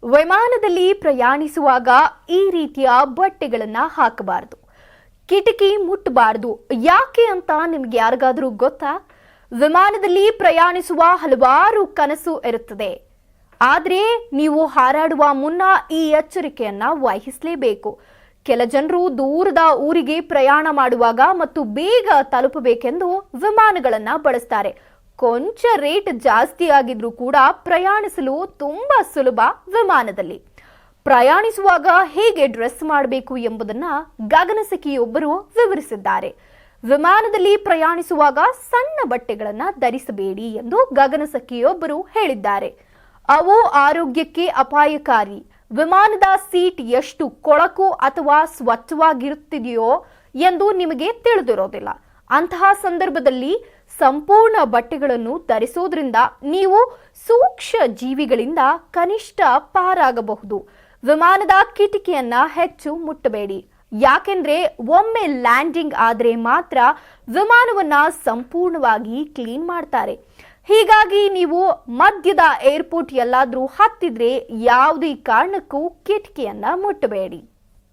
ವಿಮಾನದಲ್ಲಿ ಪ್ರಯಾಣಿಸುವಾಗ ಈ ರೀತಿಯ ಬಟ್ಟೆಗಳನ್ನು ಹಾಕಬಾರದು. ಕಿಟಕಿ ಮುಟ್ಟಬಾರದು. ಯಾಕೆ ಅಂತ ನಿಮಗೆ ಯಾರಿಗಾದರೂ ಗೊತ್ತಾ? ವಿಮಾನದಲ್ಲಿ ಪ್ರಯಾಣಿಸುವ ಹಲವಾರು ಕನಸು ಇರುತ್ತದೆ. ಆದರೆ ನೀವು ಹಾರಾಡುವ ಮುನ್ನ ಈ ಎಚ್ಚರಿಕೆಯನ್ನ ವಹಿಸಲೇಬೇಕು. ಕೆಲ ಜನರು ದೂರದ ಊರಿಗೆ ಪ್ರಯಾಣ ಮಾಡುವಾಗ ಮತ್ತು ಬೇಗ ತಲುಪಬೇಕೆಂದು ವಿಮಾನಗಳನ್ನ ಬಳಸ್ತಾರೆ. ಕೊಂಚ ರೇಟ್ ಜಾಸ್ತಿ ಆಗಿದ್ರೂ ಕೂಡ ಪ್ರಯಾಣಿಸಲು ತುಂಬಾ ಸುಲಭ. ವಿಮಾನದಲ್ಲಿ ಪ್ರಯಾಣಿಸುವಾಗ ಹೇಗೆ ಡ್ರೆಸ್ ಮಾಡಬೇಕು ಎಂಬುದನ್ನ ಗಗನಸಖಿಯೊಬ್ಬರು ವಿವರಿಸಿದ್ದಾರೆ. ವಿಮಾನದಲ್ಲಿ ಪ್ರಯಾಣಿಸುವಾಗ ಸಣ್ಣ ಬಟ್ಟೆಗಳನ್ನು ಧರಿಸಬೇಡಿ ಎಂದು ಗಗನಸಖಿಯೊಬ್ಬರು ಹೇಳಿದ್ದಾರೆ. ಅವು ಆರೋಗ್ಯಕ್ಕೆ ಅಪಾಯಕಾರಿ. ವಿಮಾನದ ಸೀಟ್ ಎಷ್ಟು ಕೊಳಕು ಅಥವಾ ಸ್ವಚ್ಛವಾಗಿರುತ್ತಿದೆಯೋ ಎಂದು ನಿಮಗೆ ತಿಳಿದಿರೋದಿಲ್ಲ. ಅಂತಹ ಸಂದರ್ಭದಲ್ಲಿ ಸಂಪೂರ್ಣ ಬಟ್ಟೆಗಳನ್ನು ಧರಿಸೋದ್ರಿಂದ ನೀವು ಸೂಕ್ಷ್ಮ ಜೀವಿಗಳಿಂದ ಕನಿಷ್ಠ ಪಾರಾಗಬಹುದು. ವಿಮಾನದ ಕಿಟಕಿಯನ್ನ ಹೆಚ್ಚು ಮುಟ್ಟಬೇಡಿ. ಯಾಕೆಂದ್ರೆ ಒಮ್ಮೆ ಲ್ಯಾಂಡಿಂಗ್ ಆದರೆ ಮಾತ್ರ ವಿಮಾನವನ್ನ ಸಂಪೂರ್ಣವಾಗಿ ಕ್ಲೀನ್ ಮಾಡ್ತಾರೆ. ಹೀಗಾಗಿ ನೀವು ಮಧ್ಯದ ಏರ್ಪೋರ್ಟ್ ಎಲ್ಲಾದ್ರೂ ಹತ್ತಿದ್ರೆ ಯಾವುದೇ ಕಾರಣಕ್ಕೂ ಕಿಟಕಿಯನ್ನ ಮುಟ್ಟಬೇಡಿ.